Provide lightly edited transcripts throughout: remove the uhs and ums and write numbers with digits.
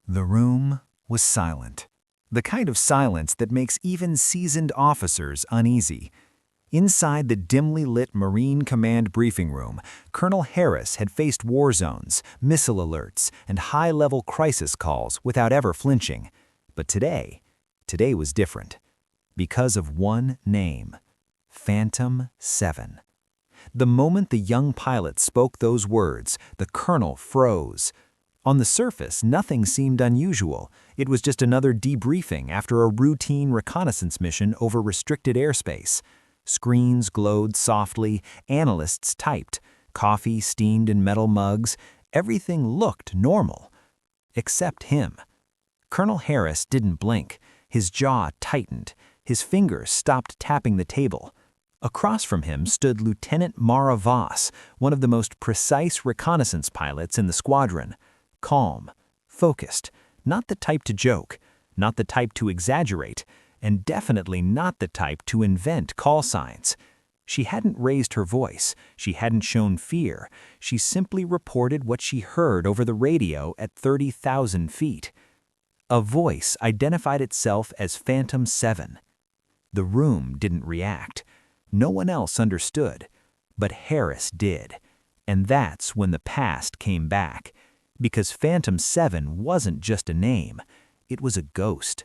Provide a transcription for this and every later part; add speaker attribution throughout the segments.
Speaker 1: The room was silent. The kind of silence that makes even seasoned officers uneasy. Inside the dimly lit Marine Command briefing room, Colonel Harris had faced war zones, missile alerts, and high-level crisis calls without ever flinching. But today was different. Because of one name: Phantom 7. The moment the young pilot spoke those words, the colonel froze. On the surface, nothing seemed unusual. It was just another debriefing after a routine reconnaissance mission over restricted airspace. Screens glowed softly, analysts typed, coffee steamed in metal mugs. Everything looked normal. Except him. Colonel Harris didn't blink. His jaw tightened. His fingers stopped tapping the table. Across from him stood Lieutenant Mara Voss, one of the most precise reconnaissance pilots in the squadron. Calm, focused, not the type to joke, not the type to exaggerate, and definitely not the type to invent call signs. She hadn't raised her voice, she hadn't shown fear, she simply reported what she heard over the radio at 30,000 feet. A voice identified itself as Phantom 7. The room didn't react. No one else understood, but Harris did. And that's when the past came back. Because Phantom 7 wasn't just a name, it was a ghost.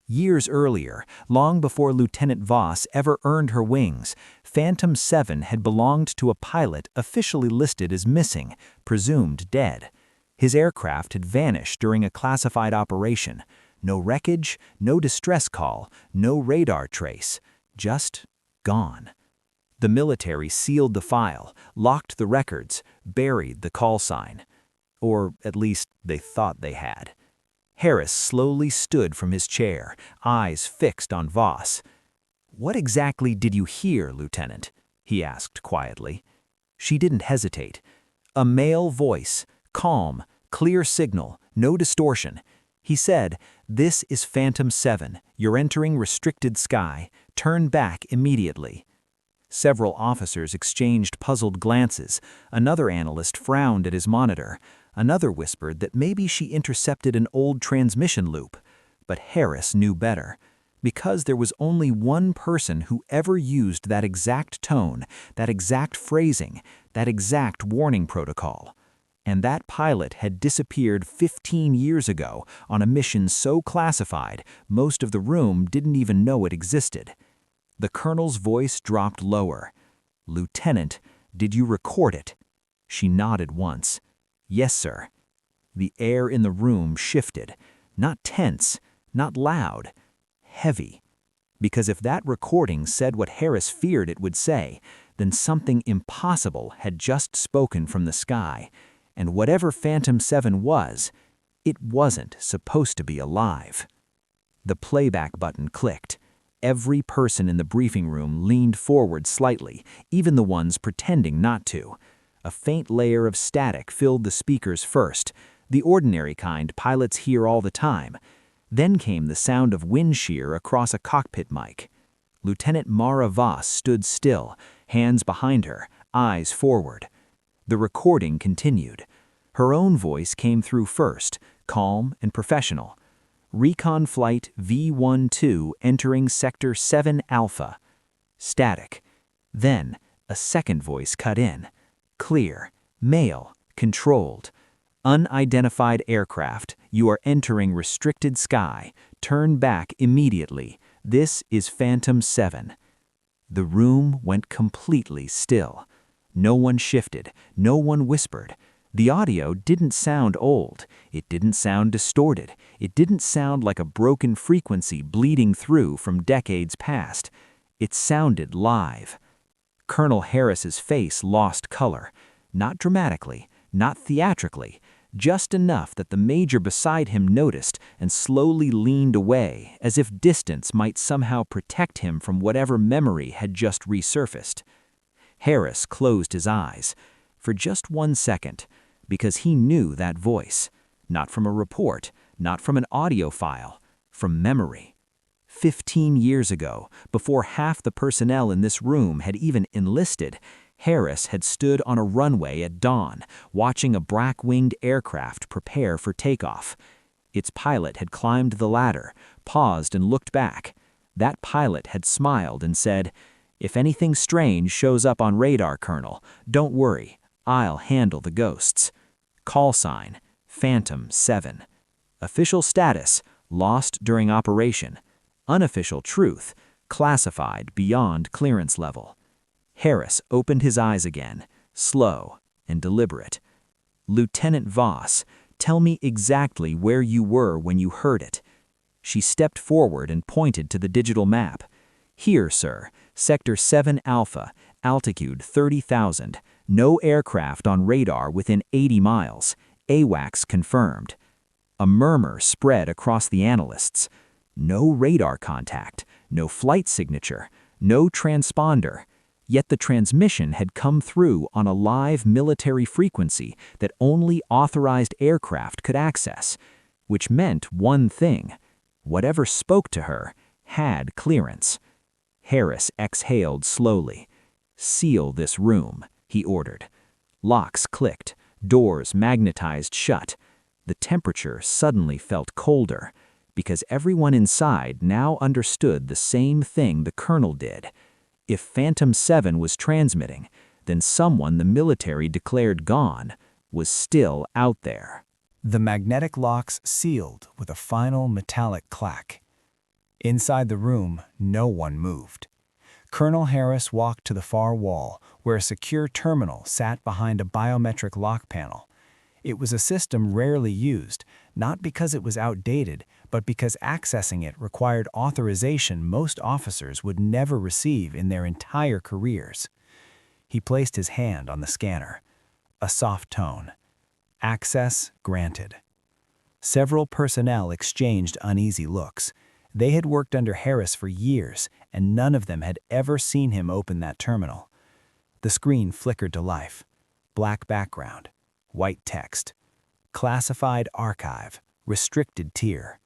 Speaker 1: Years earlier, long before Lieutenant Voss ever earned her wings, Phantom 7 had belonged to a pilot officially listed as missing, presumed dead. His aircraft had vanished during a classified operation. No wreckage, no distress call, no radar trace. Just gone. The military sealed the file, locked the records, buried the call sign. Or at least they thought they had. Harris slowly stood from his chair, eyes fixed on Voss. "What exactly did you hear, Lieutenant?" he asked quietly. She didn't hesitate. A male voice, calm, clear signal, no distortion. He said, "This is Phantom 7. You're entering restricted sky. Turn back immediately." Several officers exchanged puzzled glances. Another analyst frowned at his monitor. Another whispered that maybe she intercepted an old transmission loop. But Harris knew better. Because there was only one person who ever used that exact tone, that exact phrasing, that exact warning protocol. And that pilot had disappeared 15 years ago on a mission so classified, most of the room didn't even know it existed. The colonel's voice dropped lower. "Lieutenant, did you record it?" She nodded once. "Yes, sir." The air in the room shifted. Not tense, not loud. Heavy. Because if that recording said what Harris feared it would say, then something impossible had just spoken from the sky. And whatever Phantom 7 was, it wasn't supposed to be alive. The playback button clicked. Every person in the briefing room leaned forward slightly, even the ones pretending not to. A faint layer of static filled the speakers first, the ordinary kind pilots hear all the time. Then came the sound of wind shear across a cockpit mic. Lieutenant Mara Voss stood still, hands behind her, eyes forward. The recording continued. Her own voice came through first, calm and professional. "Recon Flight V-12 entering Sector 7 Alpha." Static. Then, a second voice cut in. Clear, male, controlled. "Unidentified aircraft, you are entering restricted sky. Turn back immediately. This is Phantom 7. The room went completely still. No one shifted, no one whispered. The audio didn't sound old, it didn't sound distorted, it didn't sound like a broken frequency bleeding through from decades past. It sounded live. Colonel Harris's face lost color, not dramatically, not theatrically, just enough that the major beside him noticed and slowly leaned away, as if distance might somehow protect him from whatever memory had just resurfaced. Harris closed his eyes, for just 1 second, because he knew that voice, not from a report, not from an audio file, from memory. 15 years ago, before half the personnel in this room had even enlisted, Harris had stood on a runway at dawn, watching a black-winged aircraft prepare for takeoff.
Speaker 2: Its pilot had climbed the ladder, paused and looked back. That pilot had smiled and said, "If anything strange shows up on radar, Colonel, don't worry. I'll handle the ghosts." Call sign, Phantom 7. Official status, lost during operation. Unofficial truth, classified beyond clearance level. Harris opened his eyes again, slow and deliberate. "Lieutenant Voss, tell me exactly where you were when you heard it." She stepped forward and pointed to the digital map. "Here, sir, Sector 7 Alpha, altitude 30,000. No aircraft on radar within 80 miles. AWACS confirmed." A murmur spread across the analysts. No radar contact, no flight signature, no transponder. Yet the transmission had come through on a live military frequency that only authorized aircraft could access, which meant one thing: whatever spoke to her had clearance. Harris exhaled slowly. "Seal this room," he ordered. Locks clicked, doors magnetized shut. The temperature suddenly felt colder, because everyone inside now understood the same thing the colonel did. If Phantom 7 was transmitting, then someone the military declared gone was still out there.
Speaker 1: The magnetic locks sealed with a final metallic clack. Inside the room, no one moved. Colonel Harris walked to the far wall, where a secure terminal sat behind a biometric lock panel. It was a system rarely used, not because it was outdated, but because accessing it required authorization most officers would never receive in their entire careers. He placed his hand on the scanner. A soft tone. "Access granted." Several personnel exchanged uneasy looks. They had worked under Harris for years, and none of them had ever seen him open that terminal. The screen flickered to life. Black background. White text. "Classified archive. Restricted tier."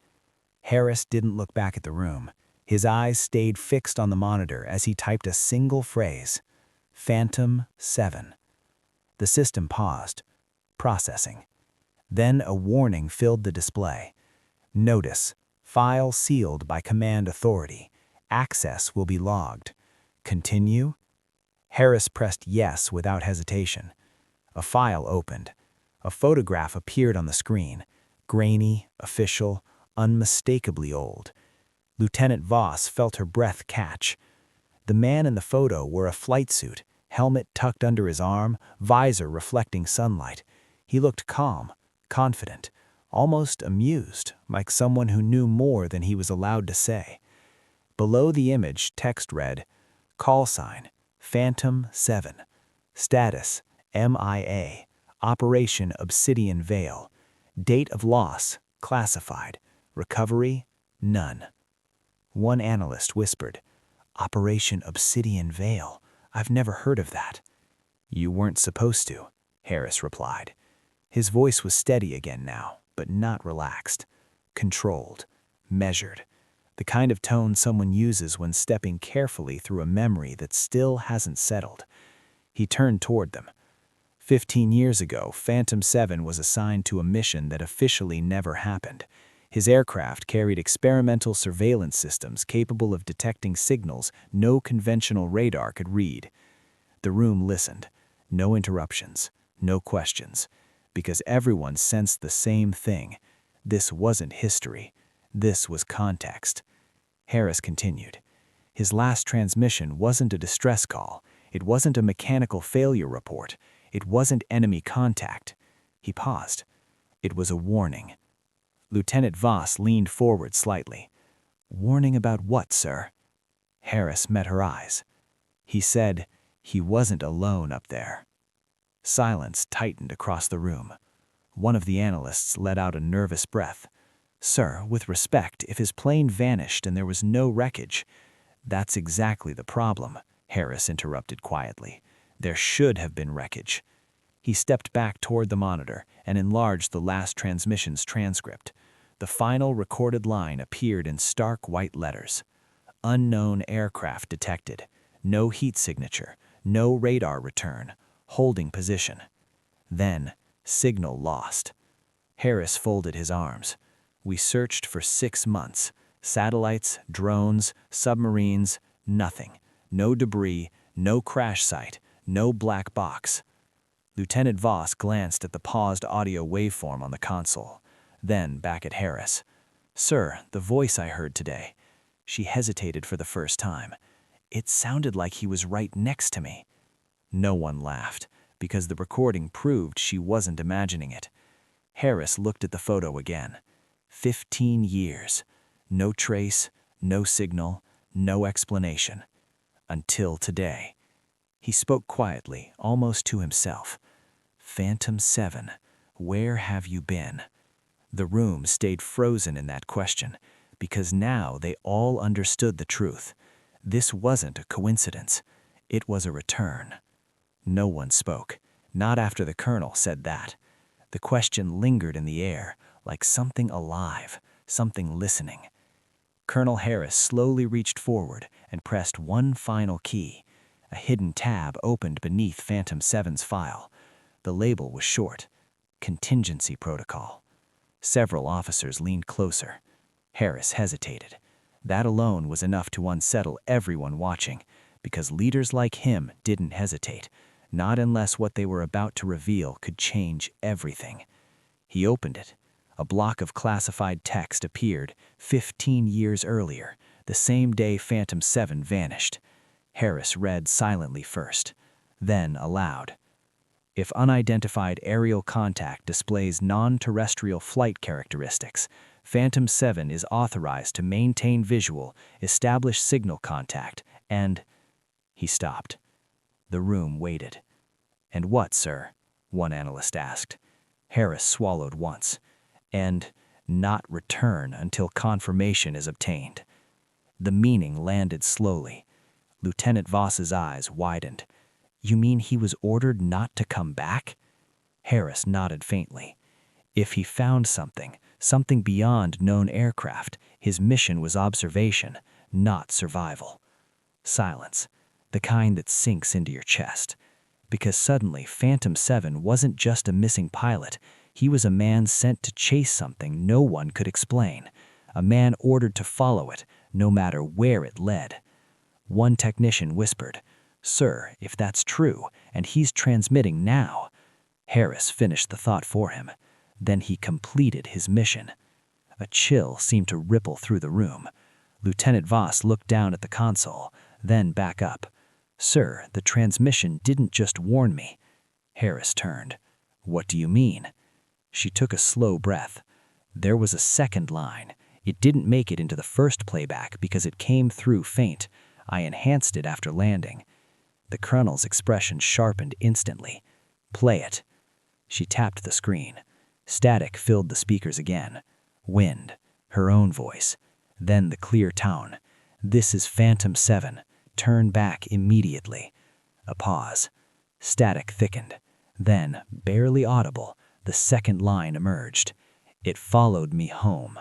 Speaker 1: Harris didn't look back at the room. His eyes stayed fixed on the monitor as he typed a single phrase. "Phantom 7." The system paused. Processing. Then a warning filled the display. "Notice. File sealed by command authority. Access will be logged. Continue?" Harris pressed yes without hesitation. A file opened. A photograph appeared on the screen. Grainy, official, unmistakably old. Lieutenant Voss felt her breath catch. The man in the photo wore a flight suit, helmet tucked under his arm, visor reflecting sunlight. He looked calm, confident, almost amused, like someone who knew more than he was allowed to say. Below the image, text read, "Call sign, Phantom 7. Status, MIA. Operation Obsidian Veil. Date of loss, classified. Recovery, none." One analyst whispered, "Operation Obsidian Veil? I've never heard of that." "You weren't supposed to," Harris replied. His voice was steady again now, but not relaxed. Controlled, measured. The kind of tone someone uses when stepping carefully through a memory that still hasn't settled. He turned toward them. 15 years ago, Phantom 7 was assigned to a mission that officially never happened. His aircraft carried experimental surveillance systems capable of detecting signals no conventional radar could read. The room listened. No interruptions, no questions, because everyone sensed the same thing. This wasn't history. This was context. Harris continued. His last transmission wasn't a distress call. It wasn't a mechanical failure report. It wasn't enemy contact. He paused. It was a warning. Lieutenant Voss leaned forward slightly. "Warning about what, sir?" Harris met her eyes. He said he wasn't alone up there. Silence tightened across the room. One of the analysts let out a nervous breath. "Sir, with respect, if his plane vanished and there was no wreckage—" "That's exactly the problem," Harris interrupted quietly. "There should have been wreckage." He stepped back toward the monitor and enlarged the last transmission's transcript. The final recorded line appeared in stark white letters. "Unknown aircraft detected. No heat signature. No radar return. Holding position." Then, "Signal lost." Harris folded his arms.
Speaker 2: We searched for 6 months. Satellites, drones, submarines, nothing. No debris, no crash site, no black box. Lieutenant Voss glanced at the paused audio waveform on the console, then back at Harris. "Sir, the voice I heard today." She hesitated for the first time. "It sounded like he was right next to me." No one laughed, because the recording proved she wasn't imagining it. Harris looked at the photo again. 15 years. No trace, no signal, no explanation. Until today. He spoke quietly, almost to himself. "Phantom 7, where have you been?" The room stayed frozen in that question, because now they all understood the truth. This wasn't a coincidence. It was a return. No one spoke, not after the colonel said that. The question lingered in the air, like something alive, something listening. Colonel Harris slowly reached forward and pressed one final key. A hidden tab opened beneath Phantom 7's file. The label was short: Contingency Protocol. Several officers leaned closer. Harris hesitated. That alone was enough to unsettle everyone watching, because leaders like him didn't hesitate, not unless what they were about to reveal could change everything. He opened it. A block of classified text appeared 15 years earlier, the same day Phantom 7 vanished. Harris read silently first, then aloud. "If unidentified aerial contact displays non-terrestrial flight characteristics, Phantom 7 is authorized to maintain visual, establish signal contact, and—" He stopped. The room waited. "And what, sir?" one analyst asked. Harris swallowed once. "And not return until confirmation is obtained." The meaning landed slowly. Lieutenant Voss's eyes widened. "You mean he was ordered not to come back?" Harris nodded faintly. If he found something beyond known aircraft, his mission was observation, not survival. Silence, the kind that sinks into your chest. Because suddenly Phantom 7 wasn't just a missing pilot. He was a man sent to chase something no one could explain. A man ordered to follow it, no matter where it led. One technician whispered, "Sir, if that's true, and he's transmitting now." Harris finished the thought for him. Then he completed his mission. A chill seemed to ripple through the room. Lieutenant Voss looked down at the console, then back up. "Sir, the transmission didn't just warn me." Harris turned. "What do you mean?" She took a slow breath. "There was a second line. It didn't make it into the first playback because it came through faint. I enhanced it after landing." The colonel's expression sharpened instantly. "Play it." She tapped the screen. Static filled the speakers again. Wind, her own voice, then the clear tone. "This is Phantom 7. Turn back immediately." A pause. Static thickened. Then, barely audible, the second line emerged. "It followed me home."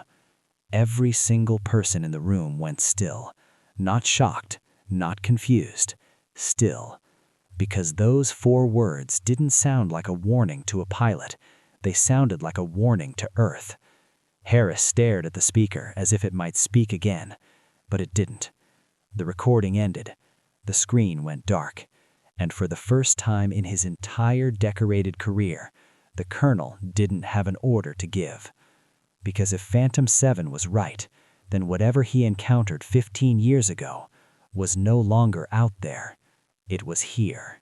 Speaker 2: Every single person in the room went still. Not shocked, not confused. Still. Because those 4 words didn't sound like a warning to a pilot. They sounded like a warning to Earth. Harris stared at the speaker as if it might speak again, but it didn't. The recording ended. The screen went dark. And for the first time in his entire decorated career, the colonel didn't have an order to give. Because if Phantom 7 was right, then whatever he encountered 15 years ago was no longer out there. It was here.